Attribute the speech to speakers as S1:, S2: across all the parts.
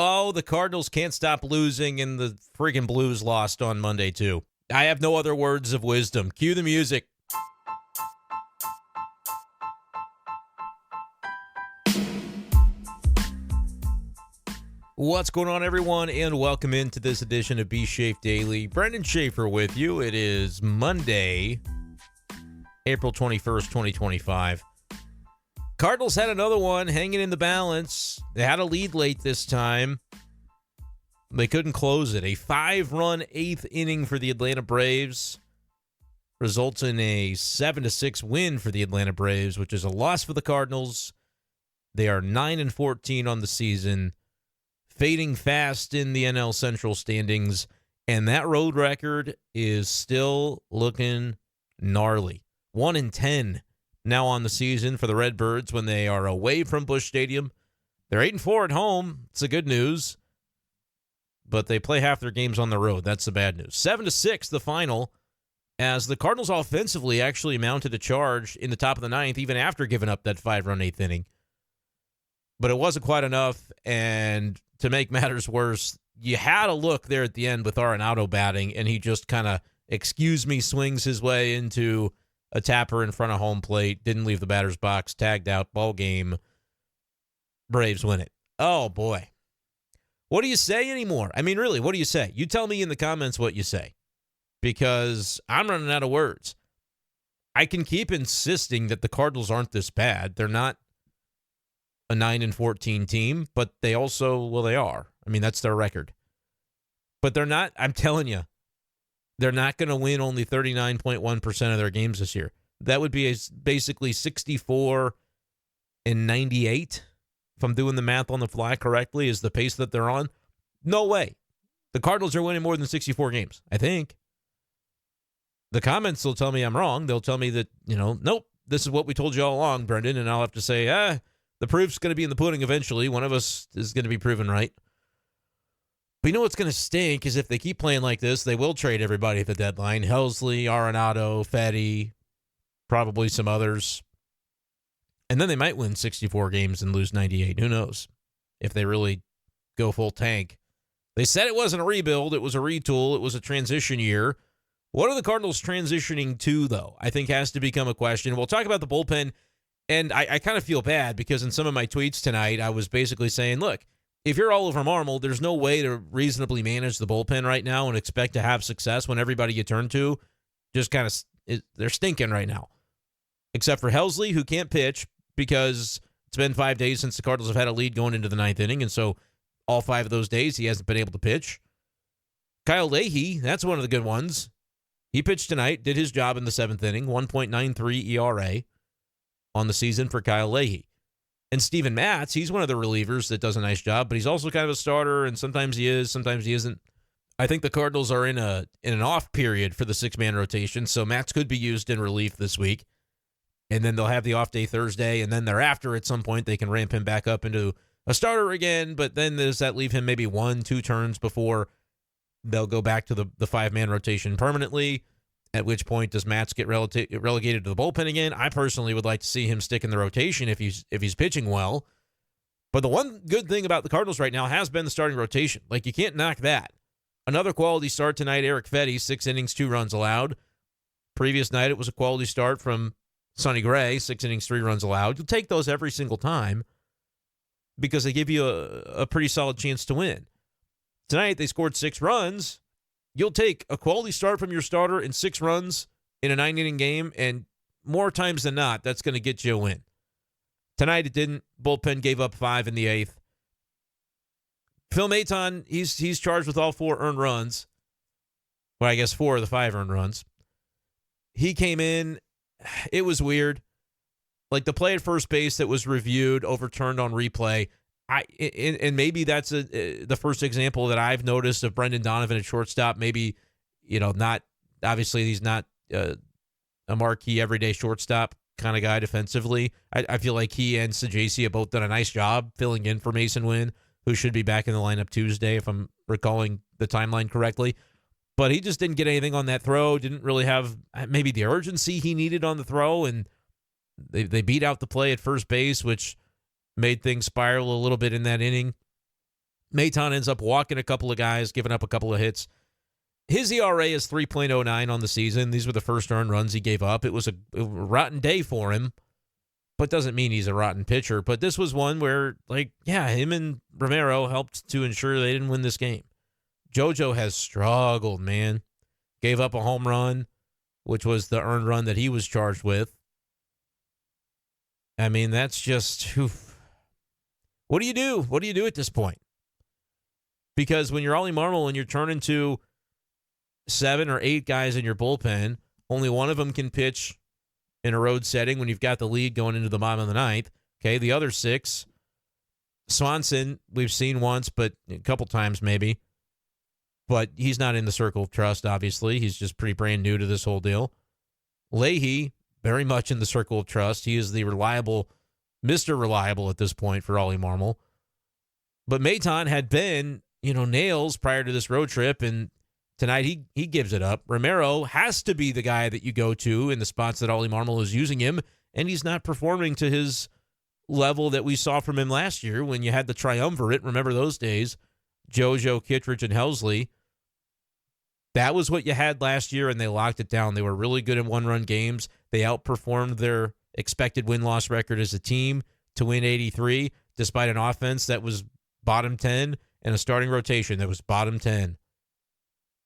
S1: Oh, the Cardinals can't stop losing, and the friggin' Blues lost on Monday, too. I have no other words of wisdom. Cue the music. What's going on, everyone, and welcome into this edition of B-Schaeff Daily. Brenden Schaeffer with you. It is Monday, April 21st, 2025. Cardinals had another one hanging in the balance. They had a lead late this time. They couldn't close it. A 5-run eighth inning for the Atlanta Braves results in a 7-6 win for the Atlanta Braves, which is a loss for the Cardinals. They are 9-14 on the season, fading fast in the NL Central standings, and that road record is still looking gnarly. 1-10 now on the season for the Redbirds when they are away from Busch Stadium. They're 8-4 at home. It's the good news. But they play half their games on the road. That's the bad news. 7-6 the final, as the Cardinals offensively actually mounted a charge in the top of the ninth, even after giving up that 5-run eighth inning. But it wasn't quite enough, and to make matters worse, you had a look there at the end with Arenado batting, and he just kind of, swings his way into a tapper in front of home plate, didn't leave the batter's box, tagged out, ball game. Braves win it. Oh, boy. What do you say anymore? I mean, really, what do you say? You tell me in the comments what you say, because I'm running out of words. I can keep insisting that the Cardinals aren't this bad. They're not a 9-14 team, but they also, well, they are. I mean, that's their record. But they're not, I'm telling you, they're not going to win only 39.1% of their games this year. That would be basically 64-98, if I'm doing the math on the fly correctly, is the pace that they're on. No way. The Cardinals are winning more than 64 games, I think. The comments will tell me I'm wrong. They'll tell me that, nope, this is what we told you all along, Brenden, and I'll have to say, the proof's going to be in the pudding eventually. One of us is going to be proven right. But you know what's going to stink is if they keep playing like this, they will trade everybody at the deadline. Helsley, Arenado, Fetty, probably some others. And then they might win 64 games and lose 98. Who knows if they really go full tank. They said it wasn't a rebuild. It was a retool. It was a transition year. What are the Cardinals transitioning to, though? I think has to become a question. We'll talk about the bullpen. And I kind of feel bad because in some of my tweets tonight, I was basically saying, look, if you're Oliver Marmol, there's no way to reasonably manage the bullpen right now and expect to have success when everybody you turn to just kind of, they're stinking right now. Except for Helsley, who can't pitch because it's been 5 days since the Cardinals have had a lead going into the ninth inning, and so all 5 of those days he hasn't been able to pitch. Kyle Leahy, that's one of the good ones. He pitched tonight, did his job in the 7th inning, 1.93 ERA on the season for Kyle Leahy. And Steven Matz, he's one of the relievers that does a nice job, but he's also kind of a starter, and sometimes he is, sometimes he isn't. I think the Cardinals are in an off period for the 6-man rotation, so Matz could be used in relief this week. And then they'll have the off day Thursday, and then thereafter, at some point, they can ramp him back up into a starter again, but then does that leave him maybe 1-2 turns before they'll go back to the 5-man rotation permanently? At which point does Matz get relegated to the bullpen again? I personally would like to see him stick in the rotation if he's pitching well. But the one good thing about the Cardinals right now has been the starting rotation. Like, you can't knock that. Another quality start tonight, Eric Fetty, 6 innings, 2 runs allowed. Previous night, it was a quality start from Sonny Gray, 6 innings, 3 runs allowed. You'll take those every single time because they give you a pretty solid chance to win. Tonight, they scored 6 runs. You'll take a quality start from your starter and 6 runs in a 9-inning game, and more times than not, that's going to get you a win. Tonight, it didn't. Bullpen gave up 5 in the 8th. Phil Maton, he's charged with all 4 earned runs. Well, I guess 4 of the 5 earned runs. He came in. It was weird. Like, the play at first base that was reviewed, overturned on replay, and maybe that's the first example that I've noticed of Brendan Donovan at shortstop. Maybe, not, obviously he's not a marquee everyday shortstop kind of guy defensively. I feel like he and Sajaci have both done a nice job filling in for Mason Wynn, who should be back in the lineup Tuesday, if I'm recalling the timeline correctly. But he just didn't get anything on that throw, didn't really have maybe the urgency he needed on the throw, and they beat out the play at first base, which made things spiral a little bit in that inning. Maton ends up walking a couple of guys, giving up a couple of hits. His ERA is 3.09 on the season. These were the first earned runs he gave up. It was a rotten day for him, but doesn't mean he's a rotten pitcher. But this was one where, him and Romero helped to ensure they didn't win this game. JoJo has struggled, man. Gave up a home run, which was the earned run that he was charged with. I mean, that's just, what do you do? What do you do at this point? Because when you're Ollie Marmol and you're turning to 7 or 8 guys in your bullpen, only one of them can pitch in a road setting when you've got the lead going into the bottom of the ninth. Okay, the other 6, Swanson, we've seen once, but a couple times maybe. But he's not in the circle of trust, obviously. He's just pretty brand new to this whole deal. Leahy, very much in the circle of trust. He is the reliable, Mr. Reliable at this point for Ollie Marmol. But Maton had been, nails prior to this road trip, and tonight he gives it up. Romero has to be the guy that you go to in the spots that Ollie Marmol is using him, and he's not performing to his level that we saw from him last year when you had the triumvirate. Remember those days? JoJo, Kittredge, and Helsley. That was what you had last year, and they locked it down. They were really good in one-run games. They outperformed their expected win-loss record as a team to win 83, despite an offense that was bottom 10 and a starting rotation that was bottom 10.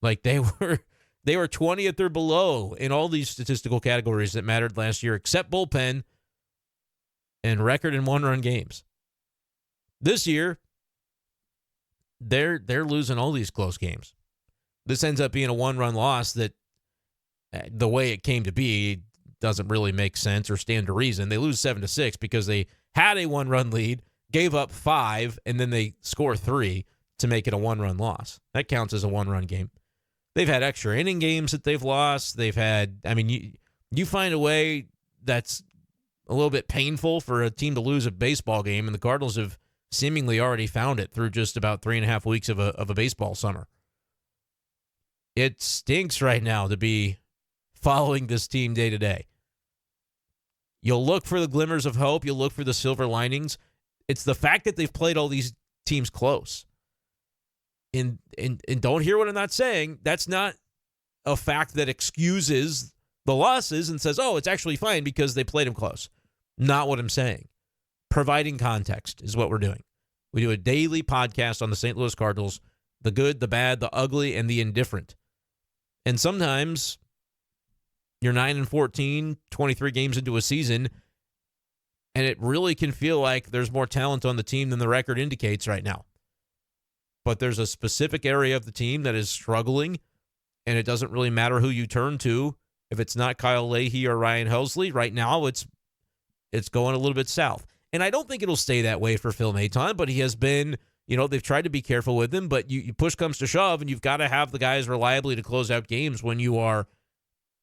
S1: They were 20th or below in all these statistical categories that mattered last year, except bullpen and record in one-run games. This year, they're losing all these close games. This ends up being a one-run loss that, the way it came to be, doesn't really make sense or stand to reason. They lose 7-6 because they had a one-run lead, gave up 5, and then they score 3 to make it a one-run loss. That counts as a one-run game. They've had extra inning games that they've lost. They've had, you find a way that's a little bit painful for a team to lose a baseball game, and the Cardinals have seemingly already found it through just about 3.5 weeks of a baseball summer. It stinks right now to be following this team day to day. You'll look for the glimmers of hope. You'll look for the silver linings. It's the fact that they've played all these teams close. And don't hear what I'm not saying. That's not a fact that excuses the losses and says, oh, it's actually fine because they played them close. Not what I'm saying. Providing context is what we're doing. We do a daily podcast on the St. Louis Cardinals, the good, the bad, the ugly, and the indifferent. And sometimes you're 9-14, 23 games into a season, and it really can feel like there's more talent on the team than the record indicates right now. But there's a specific area of the team that is struggling, and it doesn't really matter who you turn to. If it's not Kyle Leahy or Ryan Helsley, right now it's going a little bit south. And I don't think it'll stay that way for Phil Maton, but he has been, they've tried to be careful with him, but you push comes to shove, and you've got to have the guys reliably to close out games when you are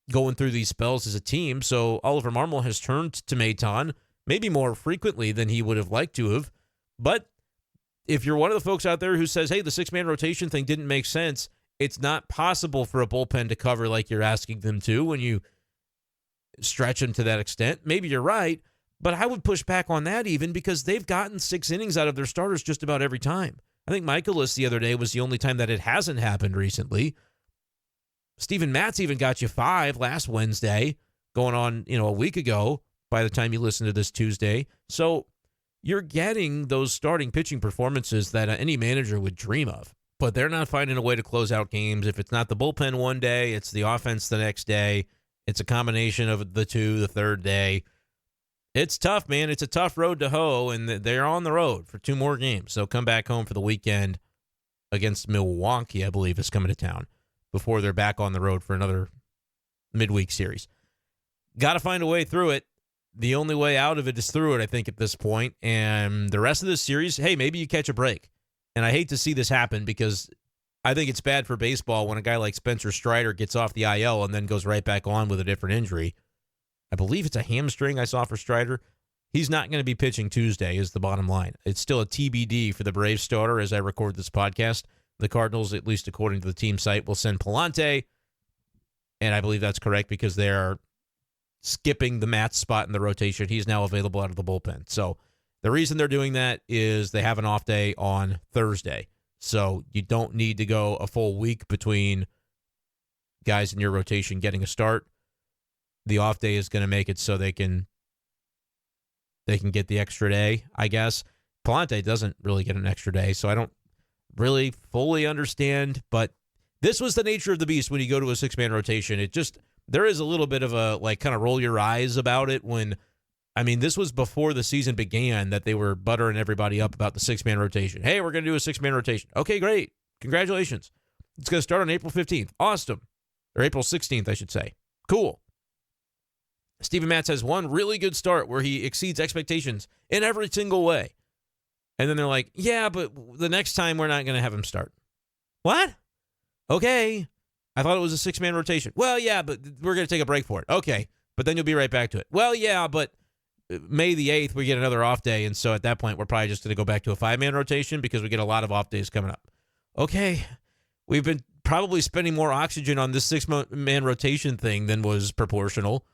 S1: going through these spells as a team. So Oliver Marmol has turned to Maton, maybe more frequently than he would have liked to have. But if you're one of the folks out there who says, hey, the 6-man rotation thing didn't make sense, it's not possible for a bullpen to cover like you're asking them to when you stretch them to that extent. Maybe you're right, but I would push back on that even because they've gotten 6 innings out of their starters just about every time. I think Michaelis the other day was the only time that it hasn't happened recently. Steven Matz even got you 5 last Wednesday, going on, a week ago by the time you listen to this Tuesday. So you're getting those starting pitching performances that any manager would dream of, but they're not finding a way to close out games. If it's not the bullpen one day, it's the offense the next day. It's a combination of the two the third day. It's tough, man. It's a tough road to hoe, and they're on the road for 2 more games. So come back home for the weekend against Milwaukee, I believe, is coming to town before they're back on the road for another midweek series. Got to find a way through it. The only way out of it is through it, I think, at this point. And the rest of this series, hey, maybe you catch a break. And I hate to see this happen because I think it's bad for baseball when a guy like Spencer Strider gets off the IL and then goes right back on with a different injury. I believe it's a hamstring I saw for Strider. He's not going to be pitching Tuesday is the bottom line. It's still a TBD for the Braves starter as I record this podcast. The Cardinals, at least according to the team site, will send Palante. And I believe that's correct because they're skipping the Matt spot in the rotation. He's now available out of the bullpen. So The reason they're doing that is they have an off day on Thursday. So you don't need to go a full week between guys in your rotation getting a start. The off day is going to make it so they can get the extra day, I guess. Palante doesn't really get an extra day, so I don't really fully understand. But this was the nature of the beast when you go to a six-man rotation. There is a little bit of a, like, kind of roll your eyes about it when, I mean, this was before the season began that they were buttering everybody up about the six-man rotation. Hey, we're going to do a six-man rotation. Okay, great. Congratulations. It's going to start on April 15th. Awesome. Or April 16th, I should say. Cool. Steven Matz has one really good start where he exceeds expectations in every single way. And then they're like, yeah, but the next time we're not going to have him start. What? Okay. I thought it was a six-man rotation. Well, yeah, but we're going to take a break for it. Okay. But then you'll be right back to it. Well, yeah, but May the 8th, we get another off day. And so at that point, we're probably just going to go back to a five-man rotation because we get a lot of off days coming up. Okay. We've been probably spending more oxygen on this six-man rotation thing than was proportional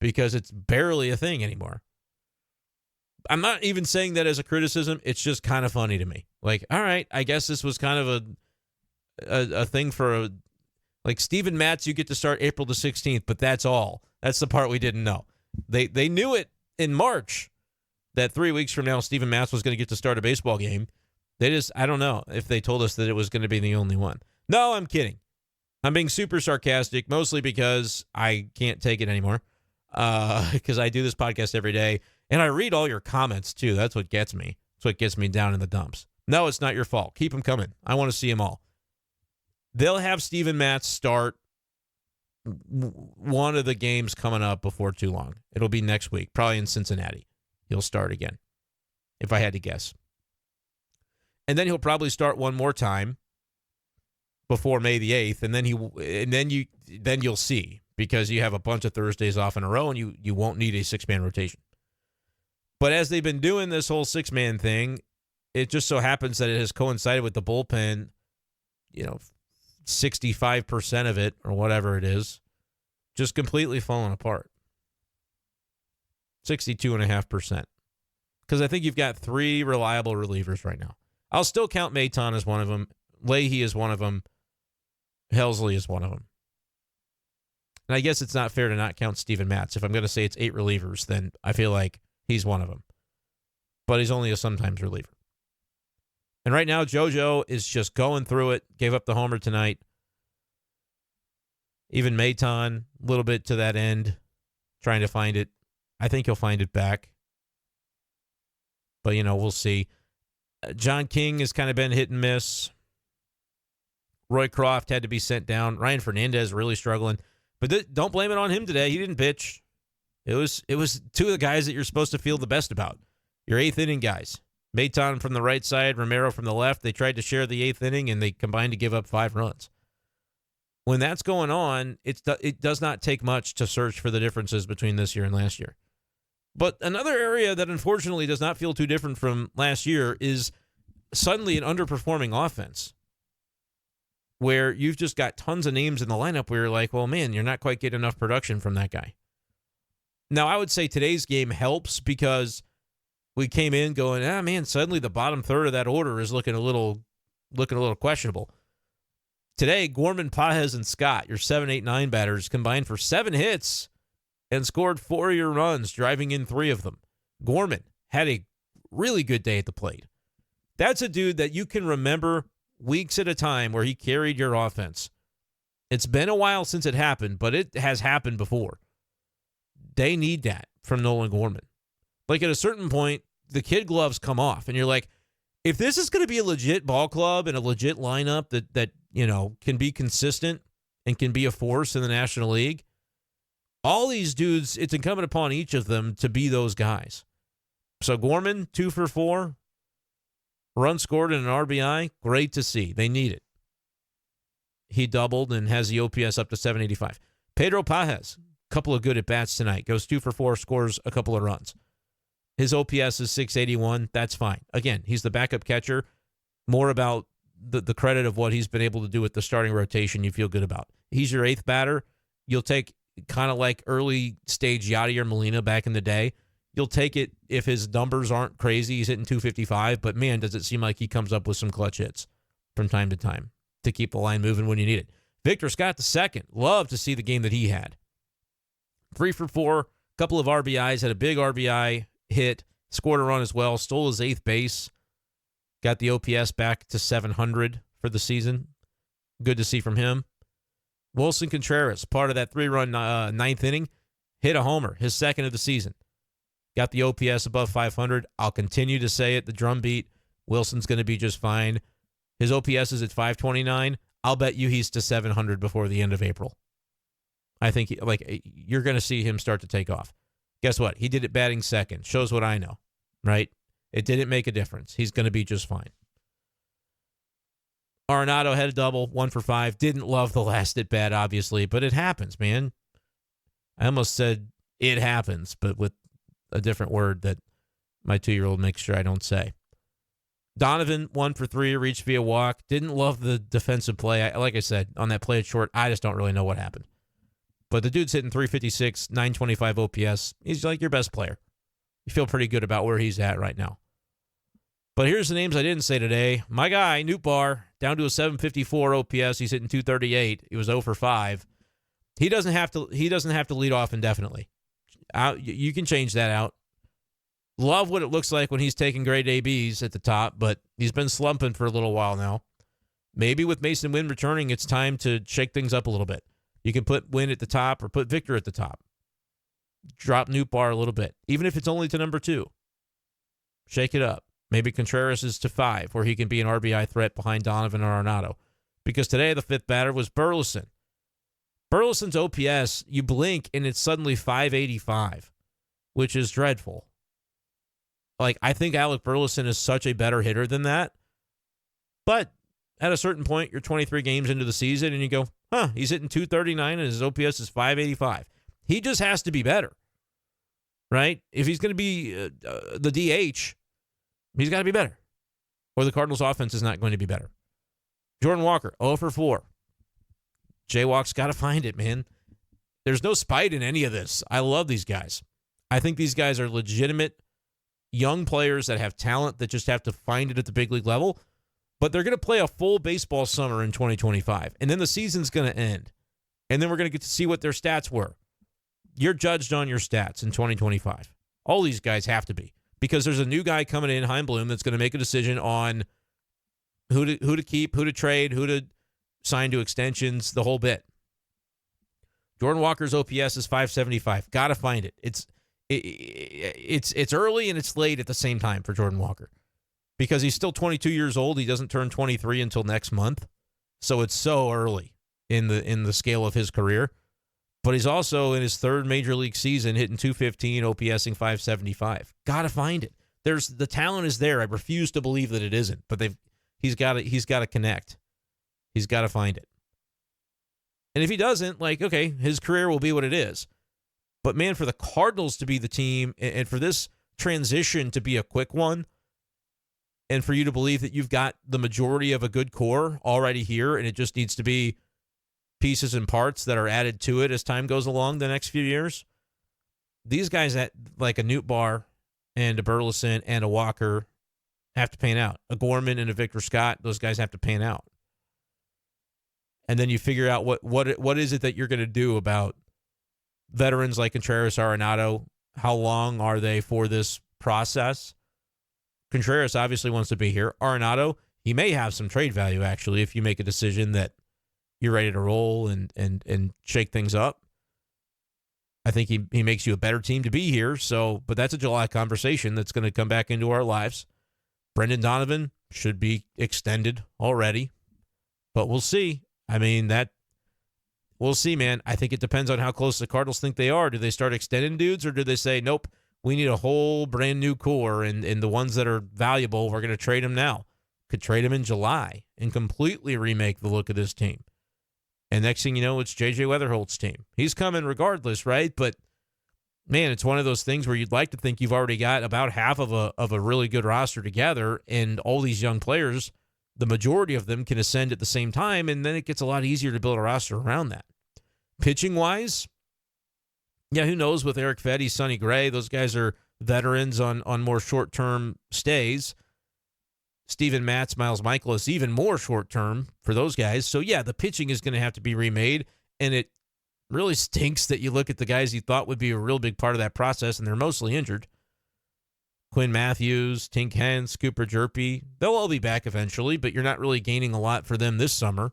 S1: because it's barely a thing anymore. I'm not even saying that as a criticism. It's just kind of funny to me. Like, all right, I guess this was kind of a thing for like Steven Matz, you get to start April the 16th, but that's all. That's the part we didn't know. They knew it in March that 3 weeks from now Steven Matz was going to get to start a baseball game. I don't know if they told us that it was going to be the only one. No, I'm kidding. I'm being super sarcastic, mostly because I can't take it anymore. Because I do this podcast every day, and I read all your comments, too. That's what gets me. That's what gets me down in the dumps. No, it's not your fault. Keep them coming. I want to see them all. They'll have Steven Matz start one of the games coming up before too long. It'll be next week, probably in Cincinnati. He'll start again, if I had to guess. And then he'll probably start one more time before May the 8th, and then you'll see, because you have a bunch of Thursdays off in a row, and you won't need a six-man rotation. But as they've been doing this whole six-man thing, it just so happens that it has coincided with the bullpen, 65% of it, or whatever it is, just completely falling apart. 62.5%. Because I think you've got three reliable relievers right now. I'll still count Maton as one of them. Leahy is one of them. Helsley is one of them. And I guess it's not fair to not count Steven Matz. If I'm going to say it's 8 relievers, then I feel like he's one of them. But he's only a sometimes reliever. And right now, JoJo is just going through it. Gave up the homer tonight. Even Maton, a little bit to that end, trying to find it. I think he'll find it back. But, we'll see. John King has kind of been hit and miss. Roy Croft had to be sent down. Ryan Fernandez really struggling. But don't blame it on him today. He didn't pitch. It was two of the guys that you're supposed to feel the best about. Your eighth inning guys. Maton from the right side, Romero from the left. They tried to share the eighth inning, and they combined to give up 5 runs. When that's going on, it does not take much to search for the differences between this year and last year. But another area that unfortunately does not feel too different from last year is suddenly an underperforming offense, where you've just got tons of names in the lineup where you're like, well, man, you're not quite getting enough production from that guy. Now, I would say today's game helps because we came in going, man, suddenly the bottom third of that order is looking a little questionable. Today, Gorman, Pages, and Scott, your 7, 8, 9 batters, combined for 7 hits and scored 4 of your runs, driving in 3 of them. Gorman had a really good day at the plate. That's a dude that you can remember weeks at a time where he carried your offense. It's been a while since it happened, but it has happened before. They need that from Nolan Gorman. Like, at a certain point, the kid gloves come off, and you're like, if this is going to be a legit ball club and a legit lineup that can be consistent and can be a force in the National League, all these dudes, it's incumbent upon each of them to be those guys. So Gorman, 2 for 4, run scored and an RBI, great to see. They need it. He doubled and has the OPS up to 785. Pedro Pages, couple of good at-bats tonight, goes 2 for 4, scores a couple of runs. His OPS is 681. That's fine. Again, he's the backup catcher. More about the credit of what he's been able to do with the starting rotation you feel good about. He's your 8th batter. You'll take kind of like early stage Yadier Molina back in the day. You'll take it if his numbers aren't crazy. He's hitting 255, but man, does it seem like he comes up with some clutch hits from time to time to keep the line moving when you need it. Victor Scott II, love to see the game that he had. 3 for 4, couple of RBIs, had a big RBI hit, scored a run as well, stole his 8th base, got the OPS back to 700 for the season. Good to see from him. Wilson Contreras, part of that 3-run ninth inning, hit a homer, his 2nd of the season. Got the OPS above 500. I'll continue to say it, the drum beat. Wilson's going to be just fine. His OPS is at 529. I'll bet you he's to 700 before the end of April. I think you're going to see him start to take off. Guess what? He did it batting 2nd. Shows what I know, right? It didn't make a difference. He's going to be just fine. Arenado had a double, 1 for 5. Didn't love the last at bat, obviously, but it happens, man. I almost said it happens, but with a different word that my 2-year-old makes sure I don't say. Donovan, 1 for 3, reached via walk. Didn't love the defensive play. Like I said, on that play at short, I just don't really know what happened. But the dude's hitting 356, 925 OPS. He's like your best player. You feel pretty good about where he's at right now. But here's the names I didn't say today. My guy, Nootbaar, down to a 754 OPS. He's hitting 238. He was 0 for 5. He doesn't have to lead off indefinitely. You can change that out. Love what it looks like when he's taking great ABs at the top, but he's been slumping for a little while now. Maybe with Mason Wynn returning, it's time to shake things up a little bit. You can put Wynn at the top or put Victor at the top. Drop Nootbaar a little bit, even if it's only to number 2. Shake it up. Maybe Contreras is to 5, where he can be an RBI threat behind Donovan or Arenado. Because today the 5th batter was Burleson. Burleson's OPS, you blink and it's suddenly 585, which is dreadful. I think Alec Burleson is such a better hitter than that. But at a certain point, you're 23 games into the season and you go, he's hitting 239 and his OPS is 585. He just has to be better, right? If he's going to be the DH, he's got to be better. Or the Cardinals' offense is not going to be better. Jordan Walker, 0 for 4. Jaywalk's got to find it, man. There's no spite in any of this. I love these guys. I think these guys are legitimate young players that have talent that just have to find it at the big league level. But they're going to play a full baseball summer in 2025. And then the season's going to end. And then we're going to get to see what their stats were. You're judged on your stats in 2025. All these guys have to be. Because there's a new guy coming in, Chaim Bloom, that's going to make a decision on who to keep, who to trade, who to sign to extensions, the whole bit. Jordan Walker's OPS is 575. Got to find it. It's early and it's late at the same time for Jordan Walker. Because he's still 22 years old. He doesn't turn 23 until next month. So it's so early in the scale of his career. But he's also in his 3rd major league season hitting 215, OPSing 575. Got to find it. The talent is there. I refuse to believe that it isn't. But he's got to connect. He's got to find it. And if he doesn't, okay, his career will be what it is. But man, for the Cardinals to be the team and for this transition to be a quick one, and for you to believe that you've got the majority of a good core already here and it just needs to be pieces and parts that are added to it as time goes along the next few years, these guys at like a Nootbaar and a Burleson and a Walker have to pan out. A Gorman and a Victor Scott, those guys have to pan out. And then you figure out what is it that you're going to do about veterans like Contreras, Arenado. How long are they for this process? Contreras obviously wants to be here. Arenado, he may have some trade value, actually, if you make a decision that you're ready to roll and shake things up. I think he makes you a better team to be here. But that's a July conversation that's going to come back into our lives. Brendan Donovan should be extended already, but we'll see. I mean, we'll see, man. I think it depends on how close the Cardinals think they are. Do they start extending dudes, or do they say, nope, we need a whole brand new core, and the ones that are valuable, we're going to trade them now. Could trade them in July and completely remake the look of this team. And next thing you know, it's J.J. Weatherholt's team. He's coming regardless, right? But, man, it's one of those things where you'd like to think you've already got about half of a really good roster together, and all these young players, the majority of them can ascend at the same time, and then it gets a lot easier to build a roster around that. Pitching-wise, yeah, who knows with Eric Fedde, Sonny Gray, those guys are veterans on more short-term stays. Steven Matz, Miles Michaelis, even more short-term for those guys. So, yeah, the pitching is going to have to be remade, and it really stinks that you look at the guys you thought would be a real big part of that process, and they're mostly injured. Quinn Matthews, Tink Hens, Cooper Jerpy, they'll all be back eventually, but you're not really gaining a lot for them this summer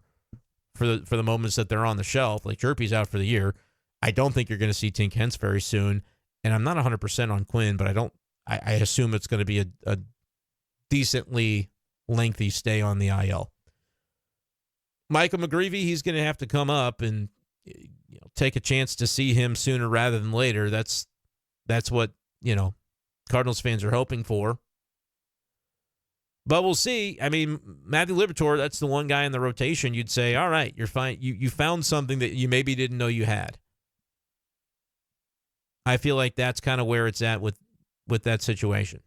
S1: for the moments that they're on the shelf. Like Jerpy's out for the year. I don't think you're going to see Tink Hens very soon, and I'm not 100% on Quinn, but I assume it's going to be a decently lengthy stay on the IL. Michael McGreevy, he's going to have to come up and take a chance to see him sooner rather than later. That's what Cardinals fans are hoping for. But we'll see. I mean, Matthew Liberatore, that's the one guy in the rotation you'd say, all right, you're fine. You found something that you maybe didn't know you had. I feel like that's kind of where it's at with that situation.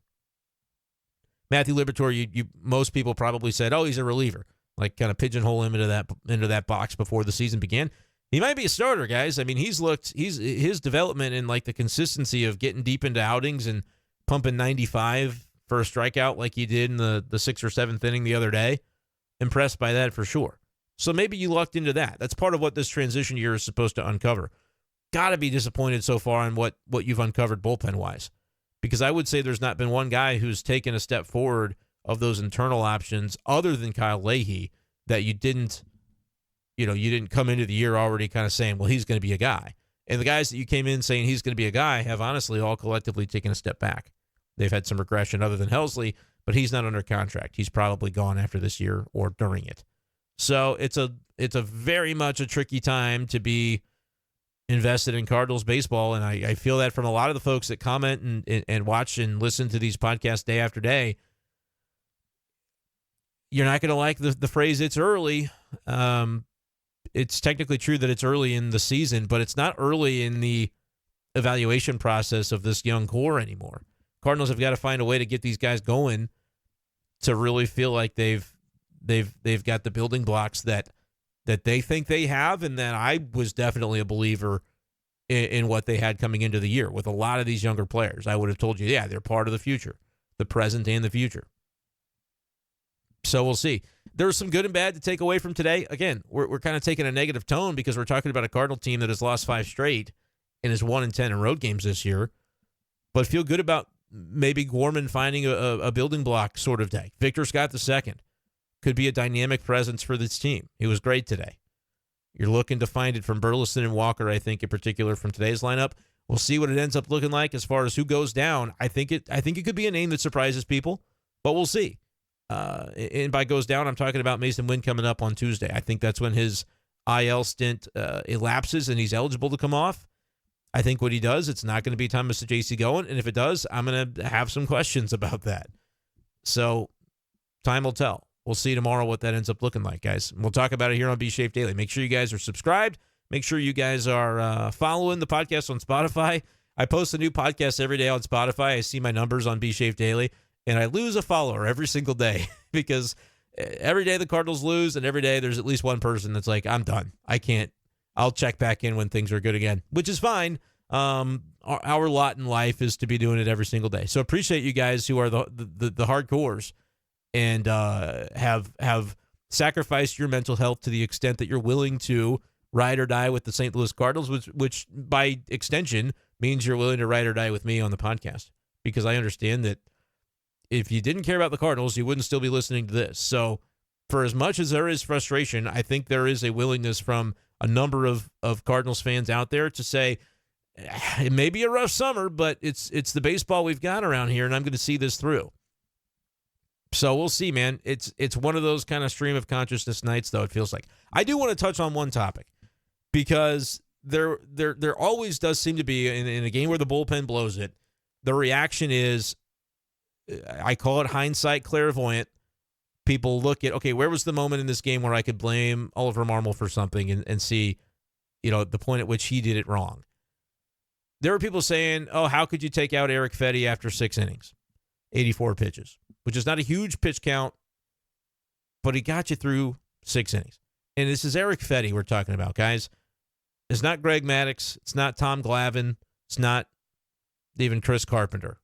S1: Matthew Liberatore, most people probably said, oh, he's a reliever. Like kind of pigeonhole him into that box before the season began. He might be a starter, guys. I mean, his development and like the consistency of getting deep into outings and pumping 95 for a strikeout like he did in the 6th or 7th inning the other day. Impressed by that for sure. So maybe you lucked into that. That's part of what this transition year is supposed to uncover. Got to be disappointed so far in what you've uncovered bullpen-wise. Because I would say there's not been one guy who's taken a step forward of those internal options other than Kyle Leahy that you didn't come into the year already kind of saying, well, he's going to be a guy. And the guys that you came in saying he's going to be a guy have honestly all collectively taken a step back. They've had some regression other than Helsley, but he's not under contract. He's probably gone after this year or during it. So it's a very much a tricky time to be invested in Cardinals baseball, and I feel that from a lot of the folks that comment and watch and listen to these podcasts day after day. You're not going to like the phrase, it's early. It's technically true that it's early in the season, but it's not early in the evaluation process of this young core anymore. Cardinals have got to find a way to get these guys going to really feel like they've got the building blocks that they think they have, and that I was definitely a believer in what they had coming into the year with a lot of these younger players. I would have told you, yeah, they're part of the future, the present and the future. So we'll see. There's some good and bad to take away from today. Again, we're kind of taking a negative tone because we're talking about a Cardinal team that has lost 5 straight and is 1-10 in road games this year. But feel good about maybe Gorman finding a building block sort of day. Victor Scott II could be a dynamic presence for this team. He was great today. You're looking to find it from Burleson and Walker, I think, in particular from today's lineup. We'll see what it ends up looking like as far as who goes down. I think it could be a name that surprises people, but we'll see. And by goes down, I'm talking about Mason Wynn coming up on Tuesday. I think that's when his IL stint elapses and he's eligible to come off. I think what he does, it's not going to be Thomas J.C. going, and if it does, I'm going to have some questions about that. So time will tell. We'll see tomorrow what that ends up looking like, guys. We'll talk about it here on B-Schaeff Daily. Make sure you guys are subscribed. Make sure you guys are following the podcast on Spotify. I post a new podcast every day on Spotify. I see my numbers on B-Schaeff Daily, and I lose a follower every single day because every day the Cardinals lose, and every day there's at least one person that's like, I'm done. I can't. I'll check back in when things are good again, which is fine. Our lot in life is to be doing it every single day. So appreciate you guys who are the hardcores and have sacrificed your mental health to the extent that you're willing to ride or die with the St. Louis Cardinals, which by extension means you're willing to ride or die with me on the podcast, because I understand that if you didn't care about the Cardinals, you wouldn't still be listening to this. So for as much as there is frustration, I think there is a willingness from a number of Cardinals fans out there to say, it may be a rough summer, but it's the baseball we've got around here, and I'm going to see this through. So we'll see, man. It's one of those kind of stream of consciousness nights, though, it feels like. I do want to touch on one topic, because there always does seem to be, in a game where the bullpen blows it, the reaction is, I call it hindsight clairvoyant. People look at, okay, where was the moment in this game where I could blame Oliver Marmol for something and see, the point at which he did it wrong. There were people saying, oh, how could you take out Eric Fetty after 6 innings, 84 pitches, which is not a huge pitch count, but he got you through 6 innings. And this is Eric Fetty we're talking about, guys. It's not Greg Maddux. It's not Tom Glavine. It's not even Chris Carpenter.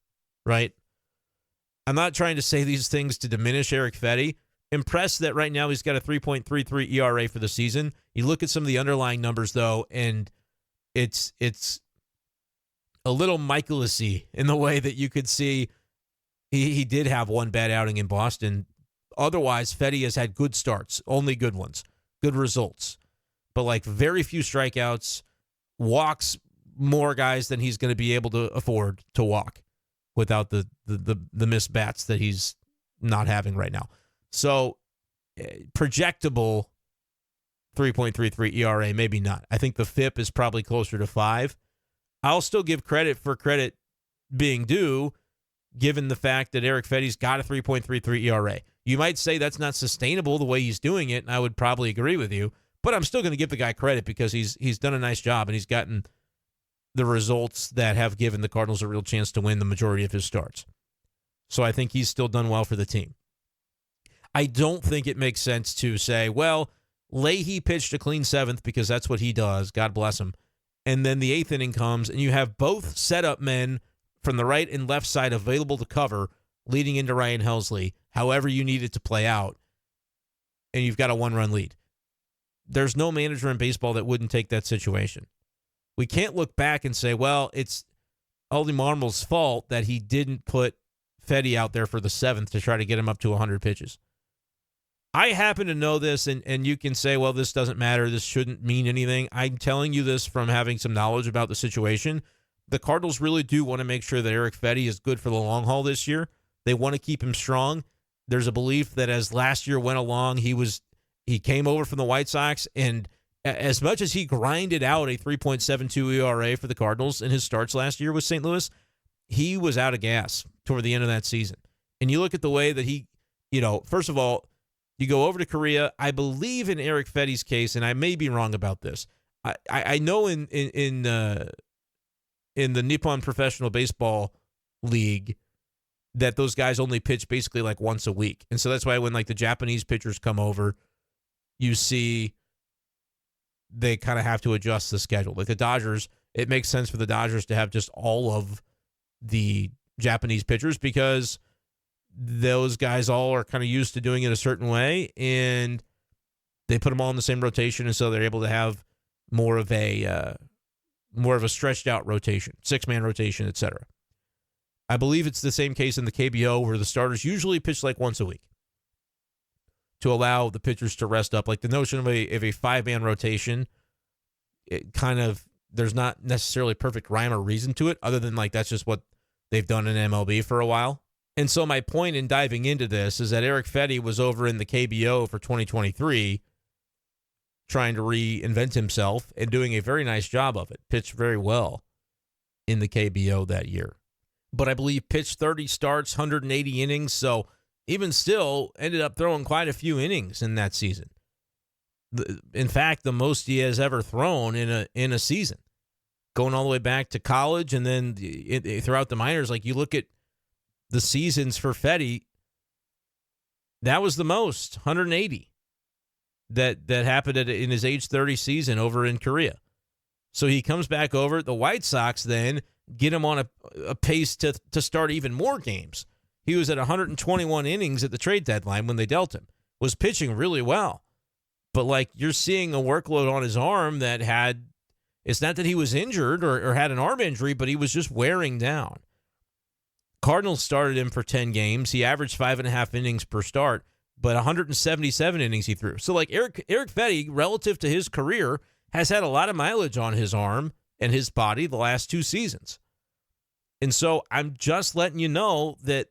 S1: right? I'm not trying to say these things to diminish Eric Fedde. Impressed that right now he's got a 3.33 ERA for the season. You look at some of the underlying numbers, though, and it's a little Michaelis-y in the way that you could see he did have one bad outing in Boston. Otherwise, Fedde has had good starts, only good ones, good results. But like very few strikeouts, walks more guys than he's going to be able to afford to walk without the missed bats that he's not having right now. So projectable 3.33 ERA, maybe not. I think the FIP is probably closer to 5. I'll still give credit for credit being due, given the fact that Eric Fedde's got a 3.33 ERA. You might say that's not sustainable the way he's doing it, and I would probably agree with you, but I'm still going to give the guy credit because he's done a nice job and he's gotten the results that have given the Cardinals a real chance to win the majority of his starts. So I think he's still done well for the team. I don't think it makes sense to say, well, Leahy pitched a clean 7th because that's what he does. God bless him. And then the 8th inning comes, and you have both setup men from the right and left side available to cover leading into Ryan Helsley, however you need it to play out, and you've got a 1-run lead. There's no manager in baseball that wouldn't take that situation. We can't look back and say, well, it's Aldi Marmol's fault that he didn't put Fedde out there for the 7th to try to get him up to 100 pitches. I happen to know this, and you can say, well, this doesn't matter. This shouldn't mean anything. I'm telling you this from having some knowledge about the situation. The Cardinals really do want to make sure that Eric Fedde is good for the long haul this year. They want to keep him strong. There's a belief that as last year went along, he came over from the White Sox, and as much as he grinded out a 3.72 ERA for the Cardinals in his starts last year with St. Louis, he was out of gas toward the end of that season. And you look at the way that he, first of all, you go over to Korea. I believe in Eric Fedde's case, and I may be wrong about this. I know in the Nippon Professional Baseball League that those guys only pitch basically like once a week. And so that's why when like the Japanese pitchers come over, you see they kind of have to adjust the schedule. Like the Dodgers, it makes sense for the Dodgers to have just all of the Japanese pitchers because those guys all are kind of used to doing it a certain way, and they put them all in the same rotation, and so they're able to have more of a stretched out rotation, 6-man rotation, etc. I believe it's the same case in the KBO where the starters usually pitch like once a week to allow the pitchers to rest up. Like the notion of a 5-man rotation, it kind of, there's not necessarily perfect rhyme or reason to it other than like that's just what they've done in MLB for a while. And so my point in diving into this is that Eric Fedde was over in the KBO for 2023 trying to reinvent himself and doing a very nice job of it. Pitched very well in the KBO that year. But I believe pitched 30 starts, 180 innings, so even still ended up throwing quite a few innings in that season. In fact, the most he has ever thrown in a season. Going all the way back to college and then throughout the minors, like you look at the seasons for Fedde, that was the most, 180, that happened in his age 30 season over in Korea. So he comes back over. The White Sox then get him on a pace to start even more games. He was at 121 innings at the trade deadline when they dealt him. Was pitching really well. But like you're seeing a workload on his arm that it's not that he was injured or had an arm injury, but he was just wearing down. Cardinals started him for 10 games. He averaged 5.5 innings per start, but 177 innings he threw. So like Eric Fedde, relative to his career, has had a lot of mileage on his arm and his body the last 2 seasons. And so I'm just letting you know that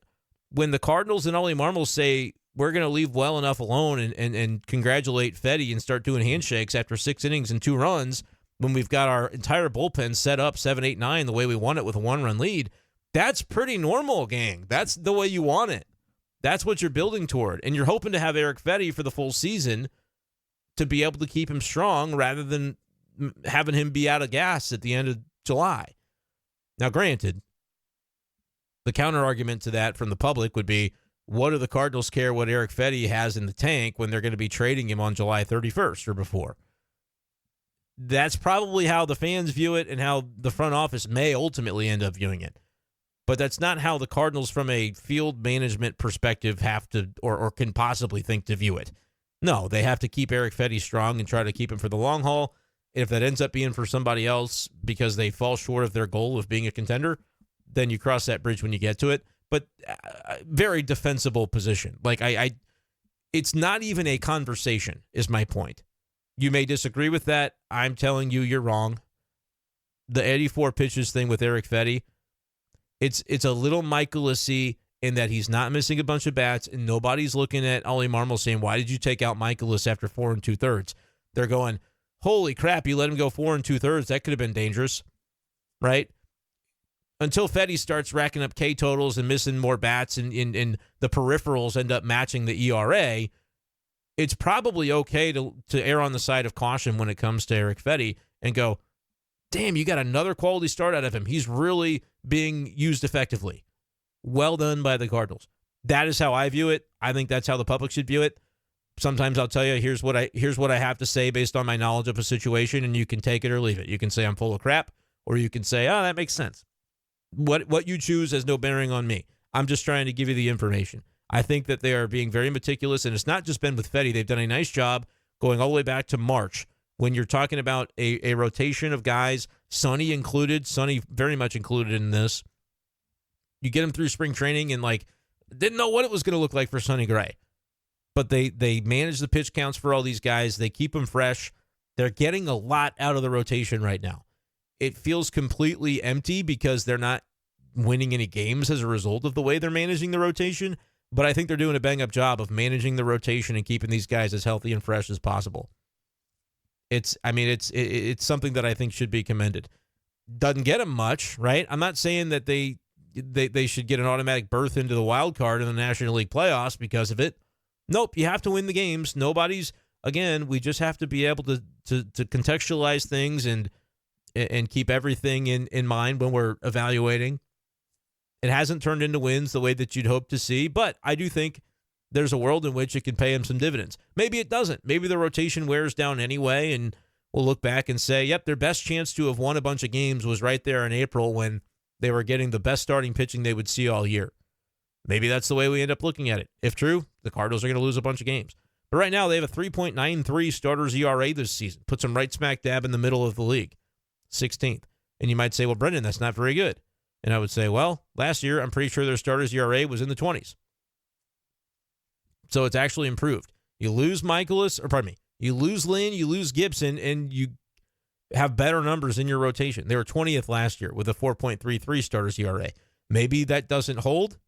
S1: when the Cardinals and Ollie Marmol say we're going to leave well enough alone and congratulate Fedde and start doing handshakes after 6 innings and 2 runs, when we've got our entire bullpen set up 7, 8, 9 the way we want it with a 1-run lead, that's pretty normal, gang. That's the way you want it. That's what you're building toward. And you're hoping to have Eric Fedde for the full season to be able to keep him strong rather than having him be out of gas at the end of July. Now, granted, the counter argument to that from the public would be, what do the Cardinals care what Eric Fedde has in the tank when they're going to be trading him on July 31st or before? That's probably how the fans view it and how the front office may ultimately end up viewing it. But that's not how the Cardinals, from a field management perspective, have to or can possibly think to view it. No, they have to keep Eric Fetty strong and try to keep him for the long haul. If that ends up being for somebody else because they fall short of their goal of being a contender, then you cross that bridge when you get to it. But very defensible position. Like it's not even a conversation, is my point. You may disagree with that. I'm telling you, you're wrong. The 84 pitches thing with Eric Fetty, it's a little Michaelis-y in that he's not missing a bunch of bats, and nobody's looking at Ollie Marmol saying, why did you take out Michaelis after 4 2/3? They're going, holy crap, you let him go 4 2/3. That could have been dangerous, right? Until Fetty starts racking up K totals and missing more bats and the peripherals end up matching the ERA, it's probably okay to err on the side of caution when it comes to Eric Fetty and go, damn, you got another quality start out of him. He's really being used effectively. Well done by the Cardinals. That is how I view it. I think that's how the public should view it. Sometimes I'll tell you, here's what I have to say based on my knowledge of a situation, and you can take it or leave it. You can say I'm full of crap, or you can say, oh, that makes sense. What you choose has no bearing on me. I'm just trying to give you the information. I think that they are being very meticulous, and it's not just been with Fetty. They've done a nice job going all the way back to March when you're talking about a rotation of guys, Sonny included, Sonny very much included in this. You get him through spring training and didn't know what it was going to look like for Sonny Gray. But they manage the pitch counts for all these guys. They keep them fresh. They're getting a lot out of the rotation right now. It feels completely empty because they're not winning any games as a result of the way they're managing the rotation. But I think they're doing a bang-up job of managing the rotation and keeping these guys as healthy and fresh as possible. It's something that I think should be commended. Doesn't get them much, right? I'm not saying that they should get an automatic berth into the wild card in the National League playoffs because of it. Nope, you have to win the games. We just have to be able to contextualize things and keep everything in mind when we're evaluating. It hasn't turned into wins the way that you'd hope to see, but I do think there's a world in which it can pay him some dividends. Maybe it doesn't. Maybe the rotation wears down anyway, and we'll look back and say, yep, their best chance to have won a bunch of games was right there in April when they were getting the best starting pitching they would see all year. Maybe that's the way we end up looking at it. If true, the Cardinals are going to lose a bunch of games. But right now, they have a 3.93 starters ERA this season. Puts them right smack dab in the middle of the league, 16th. And you might say, well, Brenden, that's not very good. And I would say, well, last year, I'm pretty sure their starters ERA was in the 20s. So it's actually improved. You lose you lose Lynn, you lose Gibson, and you have better numbers in your rotation. They were 20th last year with a 4.33 starters ERA. Maybe that doesn't hold.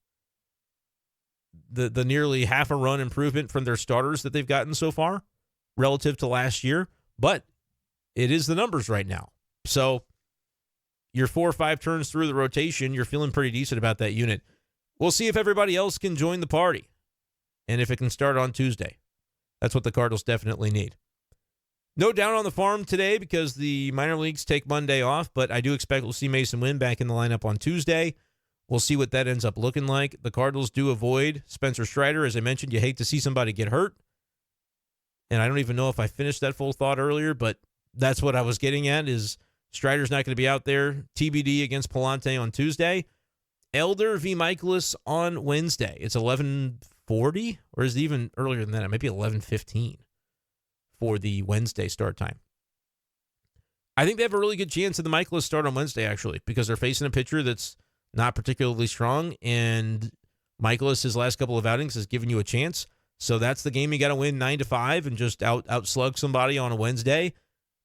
S1: The nearly half a run improvement from their starters that they've gotten so far relative to last year, but it is the numbers right now. So you're 4 or 5 turns through the rotation, you're feeling pretty decent about that unit. We'll see if everybody else can join the party and if it can start on Tuesday. That's what the Cardinals definitely need. No down on the farm today because the minor leagues take Monday off, but I do expect we'll see Mason Wynn back in the lineup on Tuesday. We'll see what that ends up looking like. The Cardinals do avoid Spencer Strider. As I mentioned, you hate to see somebody get hurt. And I don't even know if I finished that full thought earlier, but that's what I was getting at is Strider's not going to be out there. TBD against Palante on Tuesday. Elder v. Michaelis on Wednesday. It's 11:40, or is it even earlier than that? It might be 11:15 for the Wednesday start time. I think they have a really good chance of the Michaelis start on Wednesday, actually, because they're facing a pitcher that's not particularly strong, and Michaelis, his last couple of outings, has given you a chance. So that's the game you got to win 9-5 and just outslug somebody on a Wednesday,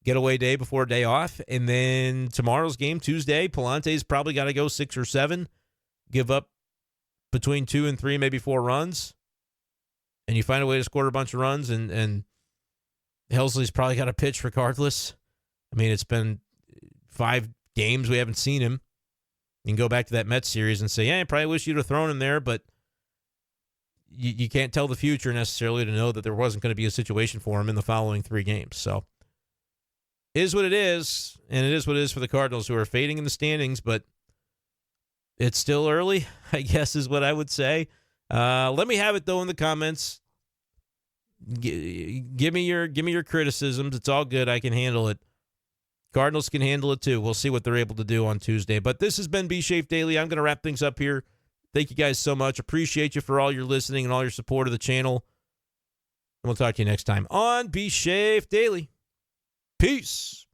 S1: getaway day before a day off. And then tomorrow's game, Tuesday, Palante's probably got to go 6 or 7, give up between 2 and 3, maybe 4 runs, and you find a way to score a bunch of runs, and Helsley's probably got to pitch regardless. I mean, it's been 5 games we haven't seen him. You can go back to that Mets series and say, yeah, I probably wish you'd have thrown him there, but you can't tell the future necessarily to know that there wasn't going to be a situation for him in the following 3 games. So it is what it is, and it is what it is for the Cardinals, who are fading in the standings, but it's still early, I guess is what I would say. Let me have it, though, in the comments. Give me your criticisms. It's all good. I can handle it. Cardinals can handle it too. We'll see what they're able to do on Tuesday. But this has been B-Schaeff Daily. I'm going to wrap things up here. Thank you guys so much. Appreciate you for all your listening and all your support of the channel. And we'll talk to you next time on B-Schaeff Daily. Peace.